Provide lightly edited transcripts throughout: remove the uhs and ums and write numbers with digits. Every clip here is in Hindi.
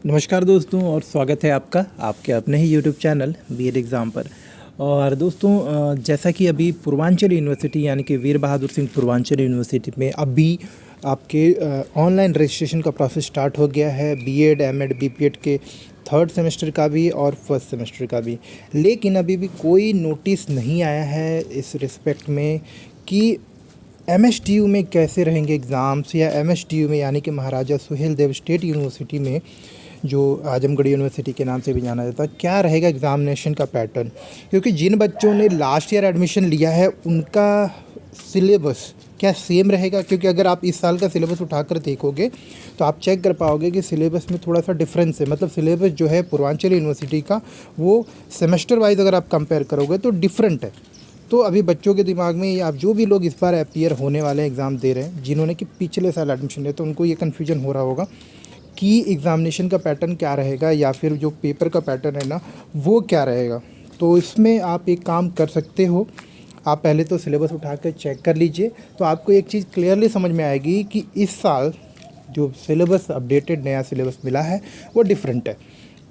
नमस्कार दोस्तों, और स्वागत है आपका आपके अपने ही यूट्यूब चैनल बीएड एग्ज़ाम पर। और दोस्तों, जैसा कि अभी पूर्वांचल यूनिवर्सिटी यानी कि वीर बहादुर सिंह पूर्वांचल यूनिवर्सिटी में अभी आपके ऑनलाइन रजिस्ट्रेशन का प्रोसेस स्टार्ट हो गया है, बीएड एमएड बीपीएड के थर्ड सेमेस्टर का भी और फर्स्ट सेमेस्टर का भी। लेकिन अभी भी कोई नोटिस नहीं आया है इस रिस्पेक्ट में कि एमएसटीयू में कैसे रहेंगे एग्ज़ाम्स, या एमएसटीयू में यानी कि महाराजा सुहेल देव स्टेट यूनिवर्सिटी में, जो आजमगढ़ यूनिवर्सिटी के नाम से भी जाना जाता है, क्या रहेगा एग्ज़ामिनेशन का पैटर्न। क्योंकि जिन बच्चों ने लास्ट ईयर एडमिशन लिया है उनका सिलेबस क्या सेम रहेगा, क्योंकि अगर आप इस साल का सिलेबस उठाकर देखोगे तो आप चेक कर पाओगे कि सिलेबस में थोड़ा सा डिफरेंस है। मतलब सिलेबस जो है पूर्वांचल यूनिवर्सिटी का वो सेमेस्टर वाइज अगर आप कंपेयर करोगे तो डिफरेंट है। तो अभी बच्चों के दिमाग में, या जो भी लोग इस बार अपीयर होने वाले एग्ज़ाम दे रहे हैं जिन्होंने कि पिछले साल एडमिशन लिया, तो उनको ये कन्फ्यूजन हो रहा होगा कि एग्ज़ामिनेशन का पैटर्न क्या रहेगा, या फिर जो पेपर का पैटर्न है ना वो क्या रहेगा। तो इसमें आप एक काम कर सकते हो, आप पहले तो सिलेबस उठा कर चेक कर लीजिए, तो आपको एक चीज़ क्लियरली समझ में आएगी कि इस साल जो सिलेबस अपडेटेड नया सिलेबस मिला है वो डिफरेंट है।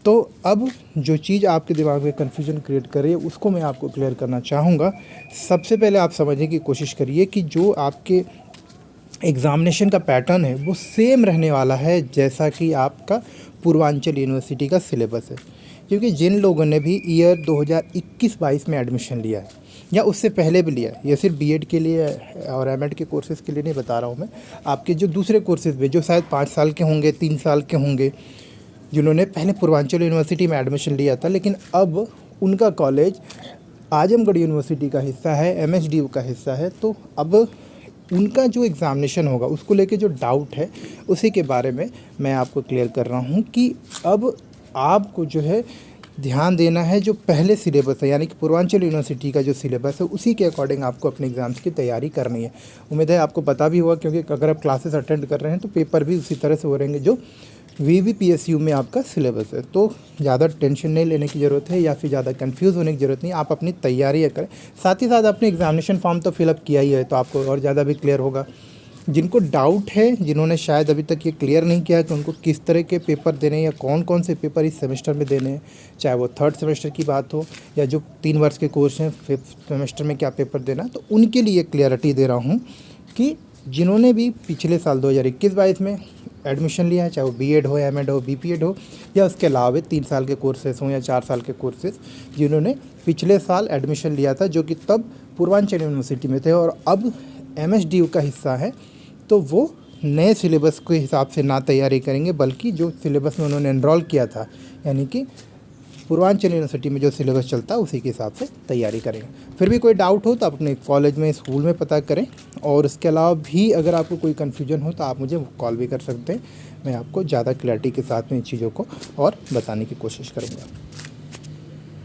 तो अब जो चीज़ आपके दिमाग में कन्फ्यूजन क्रिएट कर रही है उसको मैं आपको क्लियर करना चाहूँगा। सबसे पहले आप समझने की कोशिश करिए कि जो आपके एग्ज़ामिनेशन का पैटर्न है वो सेम रहने वाला है जैसा कि आपका पूर्वांचल यूनिवर्सिटी का सिलेबस है। क्योंकि जिन लोगों ने भी ईयर 2021-22 में एडमिशन लिया है या उससे पहले भी लिया है, ये सिर्फ बीएड के लिए और एमएड के कोर्सेज़ के लिए नहीं बता रहा हूँ मैं, आपके जो दूसरे कोर्सेज़ भी जो शायद 5 साल के होंगे, 3 साल के होंगे, जिन्होंने पहले पूर्वांचल यूनिवर्सिटी में एडमिशन लिया था लेकिन अब उनका कॉलेज आजमगढ़ यूनिवर्सिटी का हिस्सा है, एमएसडीयू का हिस्सा है, तो अब उनका जो एग्ज़ामिनेशन होगा उसको लेके जो डाउट है उसी के बारे में मैं आपको क्लियर कर रहा हूँ कि अब आपको जो है ध्यान देना है जो पहले सिलेबस है यानी कि पूर्वांचल यूनिवर्सिटी का जो सिलेबस है उसी के अकॉर्डिंग आपको अपने एग्ज़ाम्स की तैयारी करनी है। उम्मीद है आपको पता भी होगा, क्योंकि अगर आप क्लासेस अटेंड कर रहे हैं तो पेपर भी उसी तरह से हो रहेंगे जो वीवीपीएसयू में आपका सिलेबस है। तो ज़्यादा टेंशन नहीं लेने की ज़रूरत है या फिर ज़्यादा कंफ्यूज होने की ज़रूरत नहीं, आप अपनी तैयारी करें। साथ ही साथ अपने एग्ज़ामिनेशन फॉर्म तो फिलअप किया ही है तो आपको और ज़्यादा भी क्लियर होगा। जिनको डाउट है, जिन्होंने शायद अभी तक ये क्लियर नहीं किया है कि उनको किस तरह के पेपर देने हैं या कौन कौन से पेपर इस सेमेस्टर में देने हैं, चाहे वो थर्ड सेमेस्टर की बात हो या जो 3 वर्ष के कोर्स हैं फिफ्थ सेमेस्टर में क्या पेपर देना, तो उनके लिए क्लियरिटी दे रहा हूँ कि जिन्होंने भी पिछले साल 2021-22 में एडमिशन लिया है, चाहे वो बीएड हो, एमएड हो, बीपीएड हो, या उसके अलावा 3 साल के कोर्सेज हों या 4 साल के कोर्सेज, जिन्होंने पिछले साल एडमिशन लिया था जो कि तब पूर्वांचल यूनिवर्सिटी में थे और अब एमएसडीयू का हिस्सा है, तो वो नए सिलेबस के हिसाब से ना तैयारी करेंगे बल्कि जो सिलेबस में उन्होंने एनरोल किया था यानी कि पूर्वांचल यूनिवर्सिटी में जो सिलेबस चलता है उसी के हिसाब से तैयारी करेंगे। फिर भी कोई डाउट हो तो आप अपने कॉलेज में, स्कूल में पता करें, और इसके अलावा भी अगर आपको कोई कन्फ्यूजन हो तो आप मुझे कॉल भी कर सकते हैं। मैं आपको ज़्यादा क्लैरिटी के साथ में इन चीज़ों को और बताने की कोशिश करूँगा।